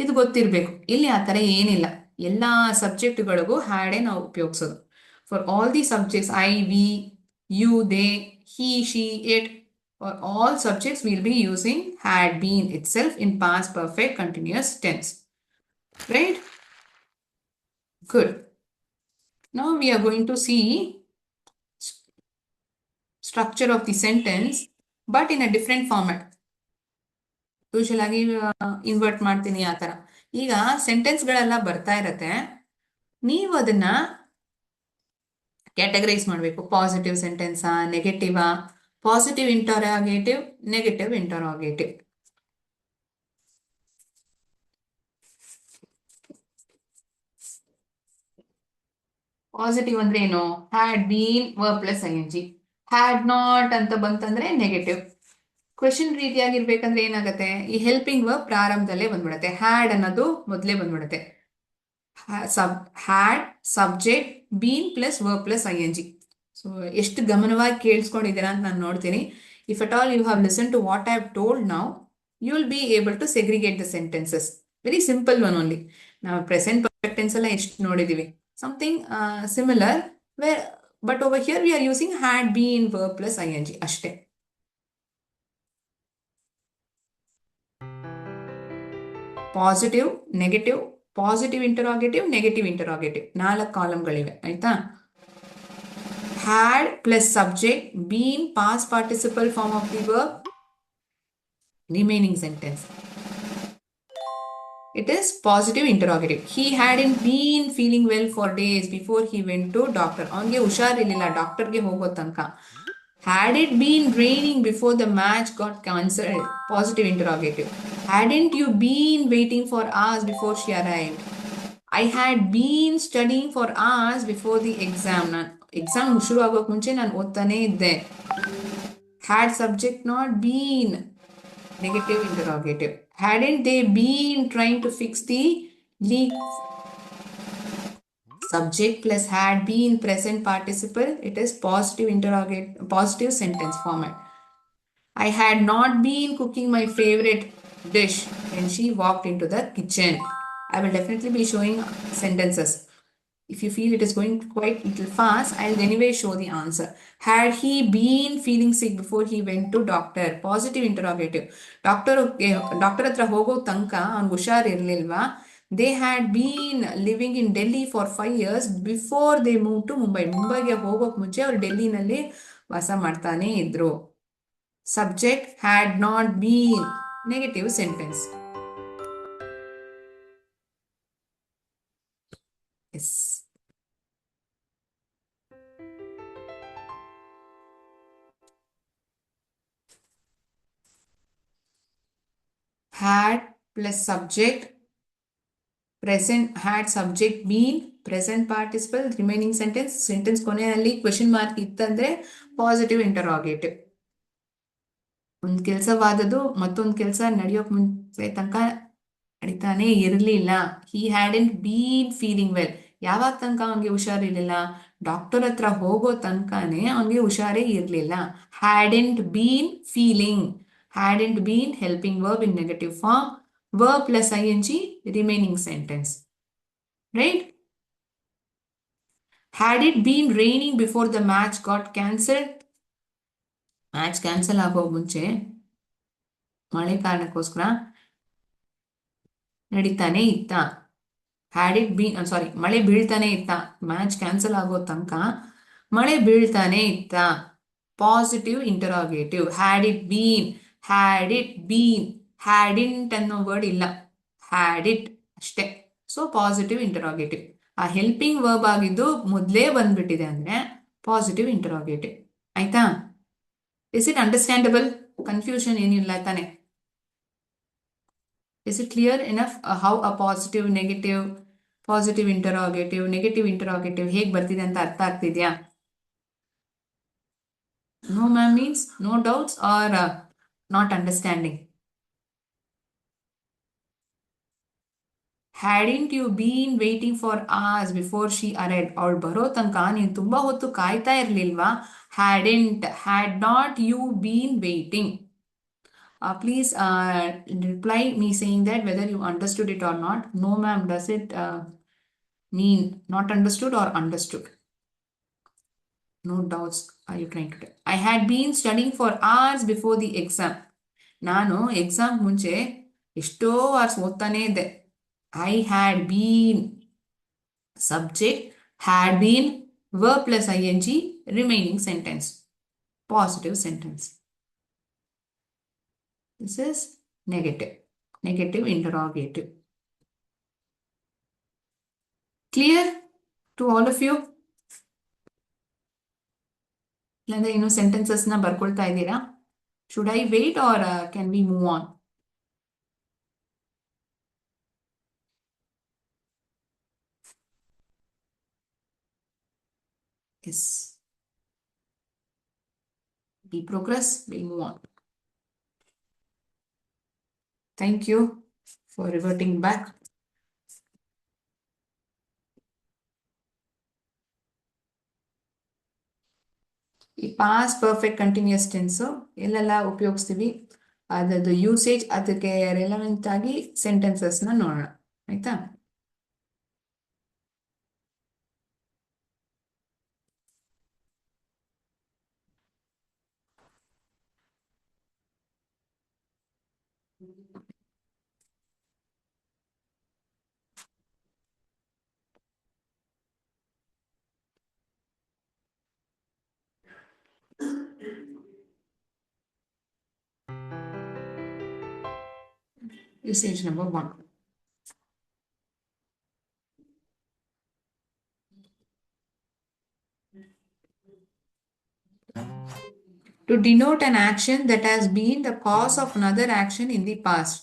ಇದು ಗೊತ್ತಿರಬೇಕು. ಇಲ್ಲಿ ಆ ಥರ ಏನಿಲ್ಲ. ಎಲ್ಲ ಸಬ್ಜೆಕ್ಟ್ಗಳಿಗೂ ಹ್ಯಾಡೇ ನಾವು ಉಪಯೋಗಿಸೋದು. For all the subjects I, we, you, they, he, she, it, for all subjects we'll be using had been itself in past perfect continuous tense. Right? Good. Now we are going to see structure of the sentence, but in a different format. Usual ಆಗಿ invert ಮಾಡ್ತೀನಿ ಆ ಥರ. ಈಗ ಸೆಂಟೆನ್ಸ್ಗಳೆಲ್ಲ ಬರ್ತಾ ಇರತ್ತೆ, ನೀವು ಅದನ್ನ categorise ಮಾಡಬೇಕು. ಪಾಸಿಟಿವ್ ಸೆಂಟೆನ್ಸಾ, ನೆಗೆಟಿವಾ, positive interrogative, negative interrogative. Positive ಅಂದ್ರೆ ಏನು? Had been verb plus I N G. Had not ಅಂತ ಬಂತಂದ್ರೆ ನೆಗೆಟಿವ್. ಕ್ವೆಶನ್ ರೀತಿಯಾಗಿರ್ಬೇಕಂದ್ರೆ ಏನಾಗುತ್ತೆ, ಈ ಹೆಲ್ಪಿಂಗ್ ವರ್ಬ್ ಪ್ರಾರಂಭದಲ್ಲೇ ಬಂದ್ಬಿಡುತ್ತೆ. ಹ್ಯಾಡ್ ಅನ್ನೋದು ಮೊದಲೇ ಬಂದ್ಬಿಡುತ್ತೆ. Had subject been plus verb plus I N G. So ಎಷ್ಟು ಗಮನವಾಗಿ ಕೇಳಿಸ್ಕೊಂಡಿದ್ದೀರಾ ಅಂತ ನಾನು ನೋಡ್ತೀನಿ. If at all you have listen to what I have told now, you will be able to segregate the sentences. Very simple one only. ನಾವು present perfect tense ಎಲ್ಲ ಎಷ್ಟು ನೋಡಿದೀವಿ, something similar, but over here we are using had been verb plus I N G ಅಷ್ಟೇ. Positive, negative, positive interrogative, negative interrogative, 4 ಕಾಲಮ್ಗಳಿವೆ. ಆಯ್ತಾ? Had plus subject been past participle form of the verb, remaining sentence. It is positive interrogative. He hadn't been feeling well for days before he went to doctor. ಅವನಿಗೆ ಹುಷಾರಿರ್ಲಿಲ್ಲ ಡಾಕ್ಟರ್ಗೆ ಹೋಗೋ ತನಕ. Had it been raining before the match got cancelled? Positive interrogative. Hadn't you been waiting for hours before she arrived? I had been studying for hours before the exam. Exam ಶುರು ಆಗೋಕೆ ಮುಂಚೆ ನಾನು ಓದ್ತಾನೆ ಇದ್ದೆ. Had subject not been, negative interrogative. Hadn't they been trying to fix the leak? Subject plus had been present participle. It is positive interrogative, positive sentence format. I had not been cooking my favorite dish when she walked into the kitchen. I will definitely be showing sentences. If you feel it is going quite little fast, I'll anyway show the answer. Had he been feeling sick before he went to doctor? Positive interrogative. Doctor ಹತ್ರ ಹೋಗೋ ತನಕ ಅವ್ನಿಗೆ ಹುಷಾರಿರ್ಲಿಲ್ವಾ? They had been living in Delhi for 5 years before they moved to Mumbai. ಮುಂಬೈಗೆ ಹೋಗೋಕ್ ಮುಂಚೆ ಅವ್ರು ಡೆಲ್ಲಿನಲ್ಲಿ ವಾಸ ಮಾಡ್ತಾನೆ ಇದ್ರು. Subject had not been, negative sentence. Yes. Had plus subject, present, had subject been, present participle, remaining sentence. Sentence ಕೊನೆಯಲ್ಲಿ question mark ಇತ್ತಂದ್ರೆ positive interrogative. ಒಂದು ಕೆಲಸವಾದದ್ದು ಮತ್ತೊಂದು ಕೆಲಸ ನಡೆಯೋಕ್ ಮುಂಚೆ ತನಕ ನಡೀತಾನೆ ಇರಲಿಲ್ಲ. ಹಿ ಹ್ಯಾಡೆಂಟ್ ಬೀನ್ ಫೀಲಿಂಗ್ ವೆಲ್. ಯಾವಾಗ ತನಕ ಅವನಿಗೆ ಹುಷಾರಿರ್ಲಿಲ್ಲ? ಡಾಕ್ಟರ್ ಹತ್ರ ಹೋಗೋ ತನಕನೇ ಅವನಿಗೆ ಹುಷಾರೇ ಇರಲಿಲ್ಲ. Hadn't been feeling. Hadn't been helping verb in negative form. Verb plus ing, remaining sentence. Right? Had it been raining before the match got cancelled? Match cancel ಆಗೋ ಮುಂಚೆ ಮಳೆ ಕಾರಣಕ್ಕೋಸ್ಕರ ನಡೀತಾನೆ ಇತ್ತ. Had it been, ಸಾರಿ, ಮಳೆ ಬೀಳ್ತಾನೆ ಇತ್ತ. ಮ್ಯಾಚ್ ಕ್ಯಾನ್ಸಲ್ ಆಗೋ ತನಕ ಮಳೆ ಬೀಳ್ತಾನೆ ಇತ್ತ. Positive interrogative. Had it been, had it been, hadn't ಅನ್ನೋ ವರ್ಡ್ ಇಲ್ಲ, had it ಅಷ್ಟೇ. So positive interrogative. ಆ ಹೆಲ್ಪಿಂಗ್ ವರ್ಬ್ ಆಗಿದ್ದು ಮೊದಲೇ ಬಂದ್ಬಿಟ್ಟಿದೆ ಅಂದ್ರೆ ಪಾಸಿಟಿವ್ ಇಂಟರಾಗೇಟಿವ್. ಆಯ್ತಾ? Is it understandable? ಕನ್ಫ್ಯೂಷನ್ ಏನಿಲ್ಲ ತಾನೆ? Is it clear enough how a positive, negative, positive interrogative, negative interrogative ಹೇಗೆ ಬರ್ತಿದೆ ಅಂತ ಅರ್ಥ ಆಗ್ತಿದ್ಯಾ? No ma'am means no doubts or not understanding. Hadn't you been waiting for hours before she arrived? ಅವಳು ಬರೋ ತನಕ ನೀನು ತುಂಬಾ ಹೊತ್ತು ಕಾಯ್ತಾ ಇರ್ಲಿಲ್ವಾ? Hadn't, had not you been waiting? Please reply me saying that whether you understood it or not. No ma'am, does it mean not understood or understood? No doubts. are you trying to tell? I had been studying for hours before the exam. ನಾನು exam ಮುಂಚೆ ಎಷ್ಟೋ hours ಓದ್ತಾನೇ ಇದ್ದೆ. I had bean subject had been verb plus ing remaining sentence positive sentence. This is negative interrogative. Clear to all of you? ಇಲ್ಲಾಂದ್ರೆ ಇನ್ನು ಸೆಂಟೆನ್ಸಸ್ನ ಬರ್ಕೊಳ್ತಾ ಇದ್ದೀರಾ? Should I wait or can we move on? Yes. We progress, we'll move on. Thank you for reverting back. ಈ past perfect continuous tense ಎಲ್ಲೆಲ್ಲ ಉಪಯೋಗಿಸ್ತೀವಿ, ಅದರದ್ದು usage, ಅದಕ್ಕೆ relevant ಆಗಿ ಸೆಂಟೆನ್ಸಸ್ನ ನೋಡೋಣ. ಆಯ್ತಾ? Usage number 1. To denote an action that has been the cause of another action in the past.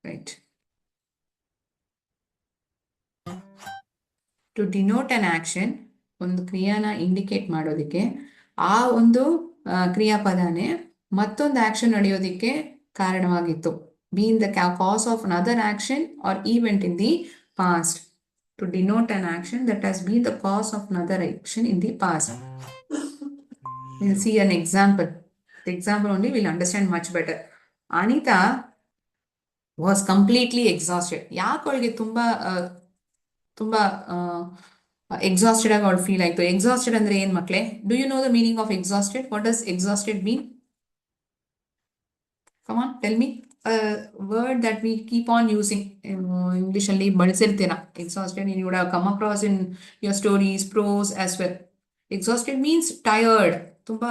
Right. To denote an action, ಒಂದು ಕ್ರಿಯಾನ indicate ಮಾಡೋದಕ್ಕೆ ಆ ಒಂದು ಕ್ರಿಯಾಪದನೇ ಮತ್ತೊಂದು ಆಕ್ಷನ್ ನಡೆಯೋದಕ್ಕೆ ಕಾರಣವಾಗಿತ್ತು. Being the cause of another action or event in the past. To denote an action that has been the cause of another action in the past. We'll see an example. The example only we'll understand much better. Anita was completely exhausted. ಯಾಕೆ ಅವಳಿಗೆ ತುಂಬಾ exhausted ಆಗಿ ಅವಳು feel ಆಯ್ತು? Exhausted ಅಂದ್ರೆ ಏನ್ ಮಕ್ಳೇ? Do you know the meaning of exhausted? What does exhausted mean? Come on, tell me. Word that we keep on using. English ಅಲ್ಲಿ ಬಳಸಿರ್ತೀರಾ exhausted. You would have come across in your stories, prose as well. Exhausted means tired. ತುಂಬಾ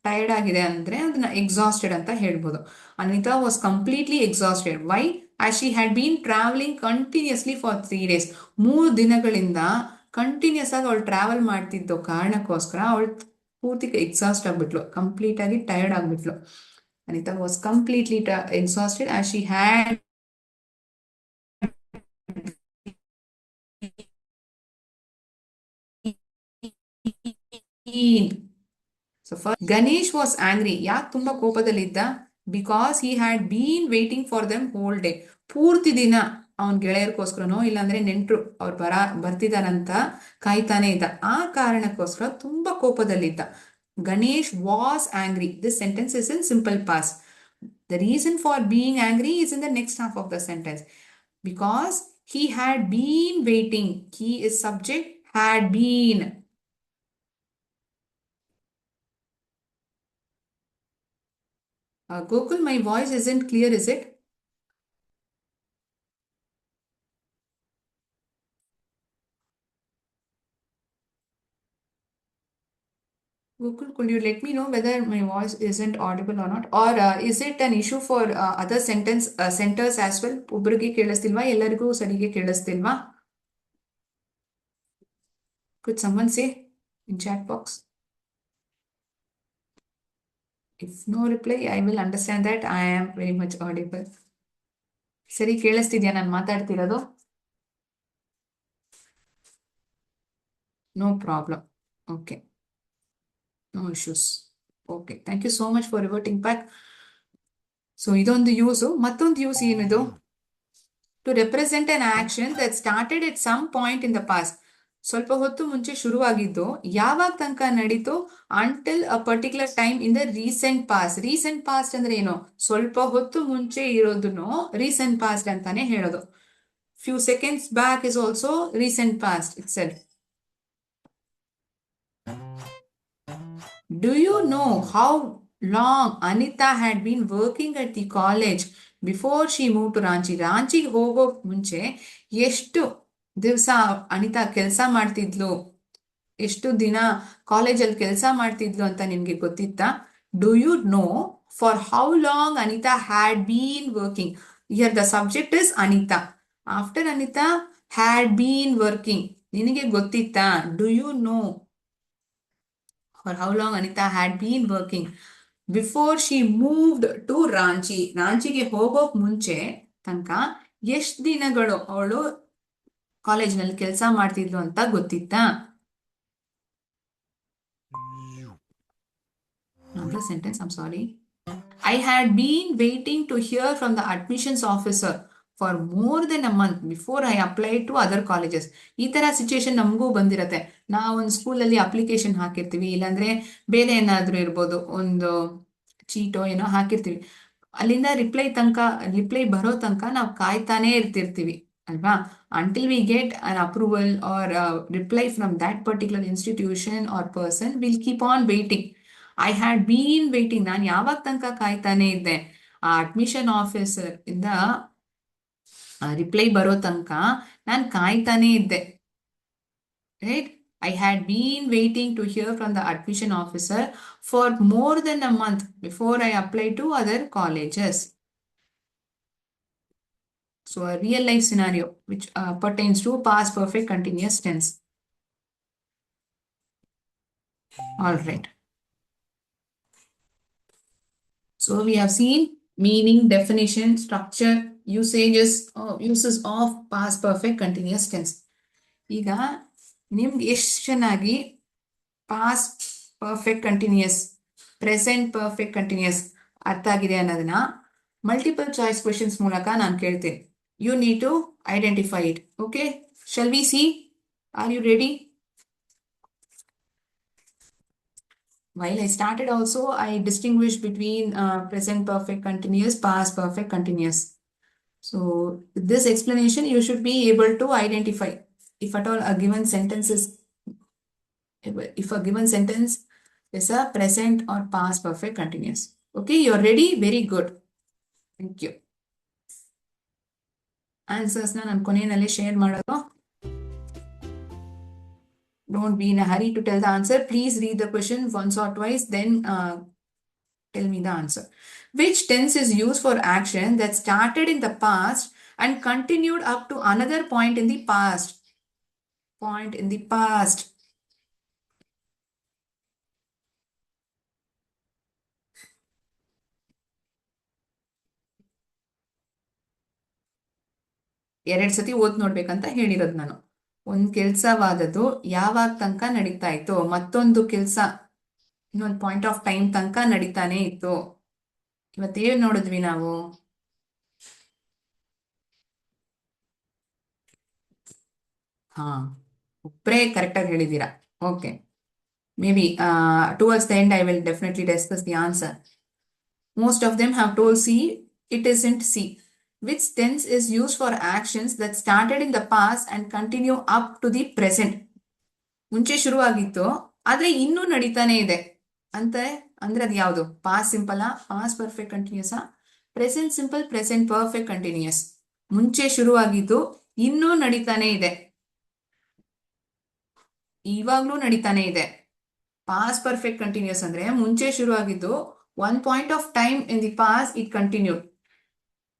tired ಆಗಿದೆ ಅಂದ್ರೆ ಅದನ್ನ exhausted ಅಂತ ಹೇಳ್ಬೋದು. Anita was completely exhausted. Why? As she had been travelling continuously for 3 days. 3 ದಿನಗಳಿಂದ continuous ಆಗಿ ಅವಳು ಟ್ರಾವೆಲ್ ಮಾಡ್ತಿದ್ದೋ ಕಾರಣಕ್ಕೋಸ್ಕರ ಅವಳು ಪೂರ್ತಿ ಎಕ್ಸಾಸ್ಟ್ ಆಗ್ಬಿಟ್ಲು, ಕಂಪ್ಲೀಟ್ ಆಗಿ tired ಆಗ್ಬಿಟ್ಲು. Anita was completely exhausted as she had been. So first, Ganesh was angry. ಯಾಕೆ ತುಂಬಾ ಕೋಪದಲ್ಲಿದ್ದ? Because he had been waiting for them whole day. ಪೂರ್ತಿ ದಿನ ಅವನ ಗೆಳೆಯರ್ಗೋಸ್ಕರನೋ ಇಲ್ಲಾಂದ್ರೆ ನೆಂಟ್ರು ಅವ್ರು ಬರ್ತಿದಾರಂತ ಕಾಯ್ತಾನೆ ಇದ್ದ. ಆ ಕಾರಣಕ್ಕೋಸ್ಕರ ತುಂಬಾ ಕೋಪದಲ್ಲಿದ್ದ. Ganesh was angry. This sentence is in simple past. The reason for being angry is in the next half of the sentence. Because he had been waiting. He is subject, had been. Gokul, my voice isn't clear, is it? Gokul, could you let me know whether my voice isn't audible or not? Or is it an issue for other centers as well? ಒಬ್ಬರಿಗೆ ಕೇಳಿಸ್ತಿಲ್ವಾ? ಎಲ್ಲರಿಗೂ ಸರಿಗೆ ಕೇಳಿಸ್ತಿಲ್ವಾ? Could someone say in chat box? If no reply, I will understand that I am very much audible. ಸರಿ ಕೇಳಿಸ್ತಿದ್ಯಾ ನಾನು ಮಾತಾಡ್ತಿರೋದು? No problem. Okay. No issues. Okay. Thank you so much for reverting back. So ಇದೊಂದು use. ಮತ್ತೊಂದು use ಏನಿದು? To represent an action that started at some point in the past. ಸ್ವಲ್ಪ ಹೊತ್ತು ಮುಂಚೆ ಶುರುವಾಗಿದ್ದು ಯಾವಾಗ ತನಕ ನಡೀತು? Until a particular time in the recent past. Recent past ಅಂದ್ರೆ ಏನು? ಸ್ವಲ್ಪ ಹೊತ್ತು ಮುಂಚೆ ಇರೋದನ್ನು ರೀಸೆಂಟ್ ಪಾಸ್ಟ್ ಅಂತಾನೆ ಹೇಳೋದು. Few seconds back is also recent past it self. Do you know how long Anita had been working at the college before she moved to Ranchi? ರಾಂಚಿಗೆ ಹೋಗೋ ಮುಂಚೆ ಎಷ್ಟು ದಿವಸ ಅನಿತಾ ಕೆಲಸ ಮಾಡ್ತಿದ್ಲು, ಎಷ್ಟು ದಿನ ಕಾಲೇಜಲ್ಲಿ ಕೆಲಸ ಮಾಡ್ತಿದ್ಲು ಅಂತ ನಿಮ್ಗೆ ಗೊತ್ತಿತ್ತಾ? Do you know for how long Anita had been working? Here the subject is Anita. After Anita had been working, ನಿನಗೆ ಗೊತ್ತಿತ್ತಾ? Do you know for how long Anita had been working before she moved to Ranchi? ರಾಂಚಿಗೆ ಹೋಗೋಕ್ ಮುಂಚೆ ತನಕ ಎಷ್ಟು ದಿನಗಳು ಅವಳು ಕಾಲೇಜ್ನಲ್ಲಿ ಕೆಲಸ ಮಾಡ್ತಿದ್ಲು ಅಂತ ಗೊತ್ತಿತ್ತಾ? Another sentence, I'm sorry. I had been waiting to hear from the admissions officer for more than a month before I applied to other colleges. ಈ ತರ ಸಿಚುಯೇಷನ್ ನಮಗೂ ಬಂದಿರತ್ತೆ. ನಾವೊಂದು ಸ್ಕೂಲಲ್ಲಿ ಅಪ್ಲಿಕೇಶನ್ ಹಾಕಿರ್ತೀವಿ, ಇಲ್ಲಾಂದ್ರೆ ಬೇರೆ ಏನಾದ್ರೂ ಇರ್ಬೋದು, ಒಂದು ಚೀಟೋ ಏನೋ ಹಾಕಿರ್ತೀವಿ. ಅಲ್ಲಿಂದ ರಿಪ್ಲೈ ಬರೋ ತನಕ ನಾವು ಕಾಯ್ತಾನೆ ಇರ್ತಿರ್ತೀವಿ ಅಲ್ವಾ? Until we get an approval or reply from that particular institution or person, will keep on waiting. I had been waiting, ನಾನು ಯಾವಾಗ ತನಕ ಕಾಯ್ತಾನೆ ಇದ್ದೆ, ಆ ಅಡ್ಮಿಷನ್ ಆಫೀಸರ್ ಇಂದ ರಿಪ್ಲೈ ಬರೋ ತನಕ ನಾನು ಕಾಯ್ತಾನೆ ಇದ್ದೆ. Right? I had been waiting to hear from the admission officer for more than a month before I applied to other colleges. So a real life scenario which pertains to past perfect continuous tense. All right. So we have seen meaning, definition, structure, uses of past perfect continuous tense. ಈಗ ನಿಮ್ಗೆ ಎಷ್ಟು ಚೆನ್ನಾಗಿ past perfect continuous, present perfect continuous ಅರ್ಥ ಆಗಿದೆ ಅನ್ನೋದನ್ನ multiple choice questions ಮೂಲಕ ನಾನು ಕೇಳ್ತೇನೆ. You need to identify it. Okay, shall we see? Are you ready? While I started also, I distinguished between present perfect continuous, past perfect continuous. So this explanation you should be able to identify if at all a given sentence is, if a given sentence is a present or past perfect continuous. Okay, you're ready? Very good. Thank you. Answers na nan ಕೊನೆಯಲ್ಲಿ share ಮಾಡೋದು. Don't be in a hurry to tell the answer. Please read the question once or twice, then tell me the answer. Which tense is used for action that started in the past and continued up to another point in the past? Point in the past. ಎರಡ್ ಸತಿ ಓದ್ ನೋಡ್ಬೇಕಂತ ಹೇಳಿರೋದು ನಾನು. ಒಂದ್ ಕೆಲ್ಸವಾದದ್ದು ಯಾವಾಗ ತನಕ ನಡೀತಾ ಇತ್ತು, ಮತ್ತೊಂದು ಕೆಲ್ಸ ಇನ್ನೊಂದು ಪಾಯಿಂಟ್ ಆಫ್ ಟೈಮ್ ತನಕ ನಡೀತಾನೆ ಇತ್ತು. ಇವತ್ತೇನ್ ನೋಡಿದ್ವಿ ನಾವು? ಹಾ, ಒಬ್ಬರೇ ಕರೆಕ್ಟಾಗಿ ಹೇಳಿದ್ದೀರಾ. Okay, maybe towards the end I will definitely discuss the answer. Most of them have told C. It isn't C. Which tense is used for actions that started in the past and continue up to the present? ಮುಂಚೆ ಶುರುವಾಗಿತ್ತು ಆದ್ರೆ ಇನ್ನೂ ನಡೀತಾನೆ ಇದೆ ಅಂತ ಅಂದ್ರೆ ಅದು ಯಾವುದು? Past simple, past perfect continuous, present simple, present perfect continuous. ಮುಂಚೆ ಶುರುವಾಗಿದ್ದು ಇನ್ನೂ ನಡೀತಾನೆ ಇದೆ, ಇವಾಗ್ಲೂ ನಡೀತಾನೆ ಇದೆ. ಪಾಸ್ಟ್ ಪರ್ಫೆಕ್ಟ್ ಕಂಟಿನ್ಯೂಸ್ ಅಂದ್ರೆ ಮುಂಚೆ ಶುರುವಾಗಿದ್ದು one point of time in the past it continue.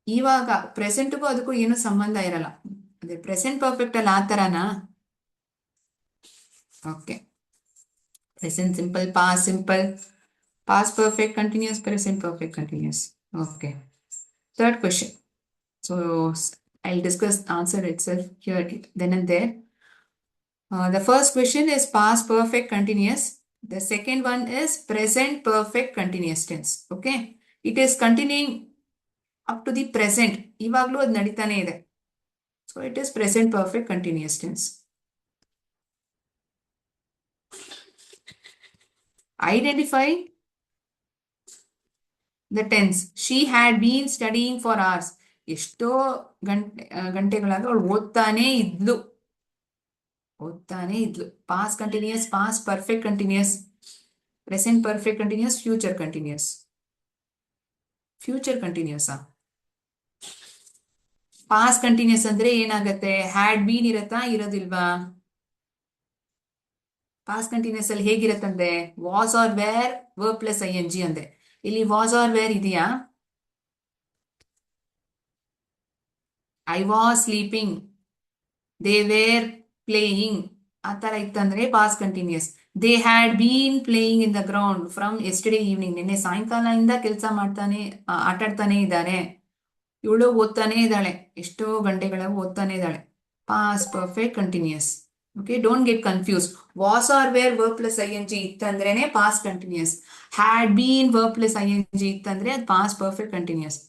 ಇವಾಗ ಪ್ರೆಸೆಂಟ್ಗೂ ಅದಕ್ಕೂ ಏನು ಸಂಬಂಧ ಇರಲ್ಲ. ಅದೇ ಪ್ರೆಸೆಂಟ್ ಪರ್ಫೆಕ್ಟ್ ಅಲ್ಲಿ ಆ ತರನಾ? Okay, present simple, past perfect continuous, present perfect continuous. Okay, third question. So I'll discuss answer itself here then and there. The first question is past perfect continuous. The second one is present perfect continuous tense. Okay, it is continuing up to the present. ಇವಾಗ್ಲೂ ಅದು ನಡೀತಾನೆ ಇದೆ. So it is present perfect continuous tense. Identify the tense. She had been studying for hours. ಎಷ್ಟೋ ಗಂಟೆಗಳಾಗ ಅವಳು ಓದ್ತಾನೆ ಇದ್ಲು. Past continuous, past perfect continuous, present perfect continuous, future continuous. Future continuous past continuous ಅಂದ್ರೆ ಏನಾಗತ್ತೆ? ಹ್ಯಾಡ್ ಬೀನ್ ಇರತ್ತಾ, ಇರೋದಿಲ್ವಾ? Past continuous ಅಲ್ಲಿ ಹೇಗಿರತ್ತಂದ್ರೆ was or were verb plus I N G ಅಂದೆ. ಇಲ್ಲಿ ವಾಸ್ ಆರ್ ವೇರ್ ಇದೆಯಾ? I was sleeping, they were playing, ಆ ತರ ಇತ್ತಂದ್ರೆ past continuous. They had been playing in the ground from yesterday evening. ನಿನ್ನೆ ಸಾಯಂಕಾಲದಿಂದ ಕೆಲಸ ಮಾಡ್ತಾನೆ, ಆಟಾಡ್ತಾನೆ ಇದ್ದಾರೆ. ಇವಳು ಓದ್ತಾನೆ ಇದ್ದಾಳೆ, ಎಷ್ಟೋ ಗಂಟೆಗಳ ಓದ್ತಾನೆ ಇದ್ದಾಳೆ. Past perfect continuous. Okay, don't get confuse. Was or were verb plus I N G ಇತ್ತಂದ್ರೇನೆ past continuous. Had been verb plus I N G ಇತ್ತಂದ್ರೆ ಅದು past perfect continuous.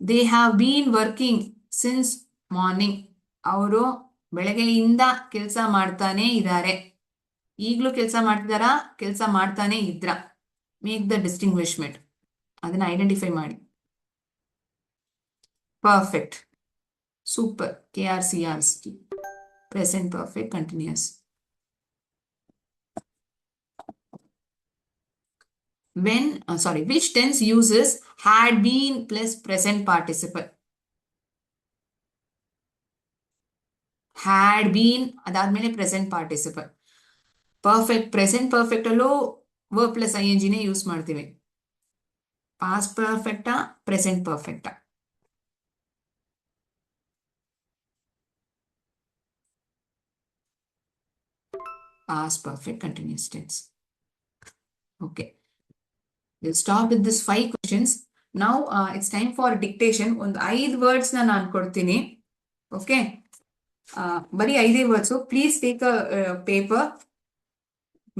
They have been working since morning. ಅವರು ಬೆಳಗ್ಗೆಯಿಂದ ಕೆಲಸ ಮಾಡ್ತಾನೆ ಇದ್ದಾರೆ. ಈಗಲೂ ಕೆಲಸ ಮಾಡ್ತಿದಾರಾ, ಕೆಲಸ ಮಾಡ್ತಾನೆ ಇದ್ರ? ಮೇಕ್ ದ ಡಿಸ್ಟಿಂಗ್ವಿಶ್ಮೆಂಟ್, ಅದನ್ನ ಐಡೆಂಟಿಫೈ ಮಾಡಿ. Perfect, super. KRCRST, present perfect continuous. Which tense uses had been plus present participle? Had been ಅದಾದ್ಮೇಲೆ present participle. Perfect, present perfect ಅಲ್ಲೂ ವರ್ಬ್ ಪ್ಲಸ್ ಐ ಎನ್ ಜಿನೇ ಯೂಸ್ ಮಾಡ್ತೀವಿ. ಪಾಸ್ಟ್ ಪರ್ಫೆಕ್ಟಾ, ಪ್ರೆಸೆಂಟ್ ಪರ್ಫೆಕ್ಟಾ? Past perfect continuous tense. Okay, we'll stop with this 5 questions. Now it's time for dictation. ಒಂದು 5 words ನಾನು ಕೊಡ್ತೀನಿ. Okay, ಬರೀ 5 words. Please take a paper,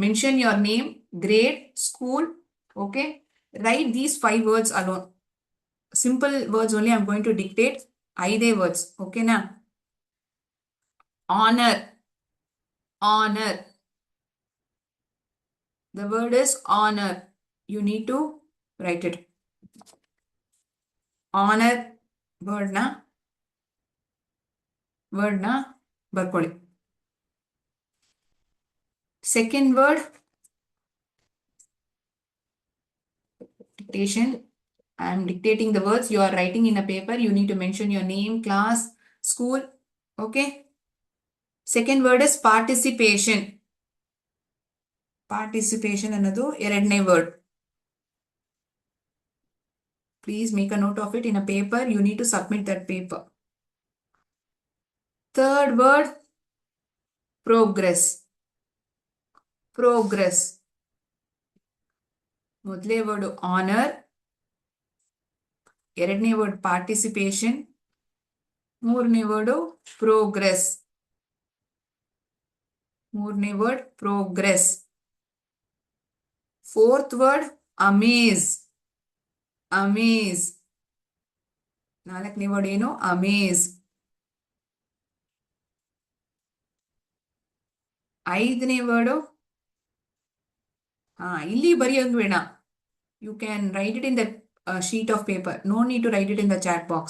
mention your name, grade, school. Okay, write these 5 words alone. Simple words only I'm going to dictate. 5 words. Okay na? Honor, honor. The word is honor. You need to write it. Honor word na ಬರ್ಕೊಳ್ಳಿ. Second word, dictation. I am dictating the words. You are writing in a paper. You need to mention your name, class, school. Okay. Second word is participation. Participation ಅನ್ನೋದು ಎರಡನೇ word. Please make a note of it in a paper. You need to submit that paper. Third word, progress. Progress. ಮೊದಲೇ word honour, ಎರಡನೇ word participation, ಮೂರನೇ word progress. Fourth word Amaze. ನಾಲ್ಕನೇ word ಏನು? Amaze. ಐದನೇ word ಇಲ್ಲಿ ಬರೆಯೋದು ಬೇಡ. You can write it in the sheet of paper. No need to write it in the chat box.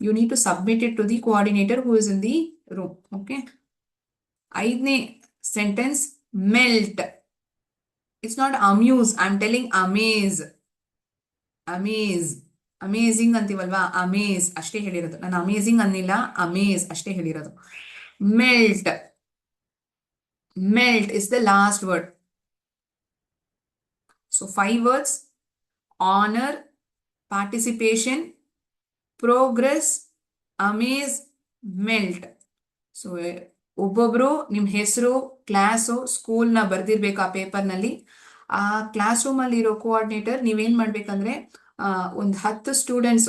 You need to submit it to the coordinator who is in the room. Okay. ಐದನೇ sentence, melt. It's not amuse. I'm telling amaze. Amazing ಅಂತೀವಲ್ವಾ, amaze ಅಷ್ಟೇ ಹೇಳಿರೋದು. ನಾನು amazing ಅನ್ನಿಲ್ಲ, amaze ಅಷ್ಟೇ ಹೇಳಿರೋದು. Melt is the last word. So 5 words: honor, participation, progress, amaze, melt. So ಒಬ್ಬೊಬ್ರು ನಿಮ್ಮ ಹೆಸರು, ಕ್ಲಾಸು, ಸ್ಕೂಲ್ನ ಬರ್ದಿರ್ಬೇಕು ಆ ಪೇಪರ್ನಲ್ಲಿ. ಆ ಕ್ಲಾಸ್ ರೂಮಲ್ಲಿ ಇರೋ ಕೋಆರ್ಡಿನೇಟರ್ ನೀವೇನ್ ಮಾಡ್ಬೇಕಂದ್ರೆ ಒಂದು 10 ಸ್ಟೂಡೆಂಟ್ಸ್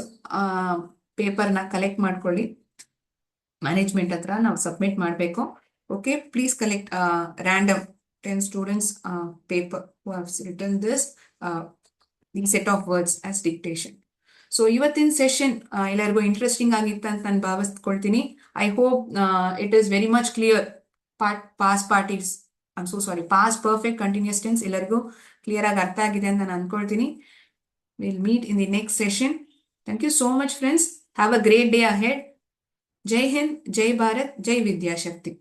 ಪೇಪರ್ನ ಕಲೆಕ್ಟ್ ಮಾಡ್ಕೊಳ್ಳಿ. ಮ್ಯಾನೇಜ್ಮೆಂಟ್ ಹತ್ರ ನಾವು ಸಬ್ಮಿಟ್ ಮಾಡಬೇಕು. Okay, please collect random 10 students paper who have written this the set of words as dictation. So ಇವತ್ತಿನ ಸೆಷನ್ ಎಲ್ಲರಿಗೂ ಇಂಟ್ರೆಸ್ಟಿಂಗ್ ಆಗಿತ್ತು ಅಂತ ನಾನು ಭಾವಿಸ್ಕೊಳ್ತೀನಿ. I hope it is very much clear. Past ಪಾರ್ಟಿಸ್ I'm so sorry, past perfect continuous tense ಎಲ್ಲರಿಗೂ clear ಆಗಿ ಅರ್ಥ ಆಗಿದೆ ಅಂತ ನಾನು ಅನ್ಕೊಳ್ತೀನಿ. Will meet in the next session. Thank you so much friends. Have a great day ahead. ಜೈ ಹಿಂದ್, ಜೈ ಭಾರತ್, ಜೈ ವಿದ್ಯಾಶಕ್ತಿ.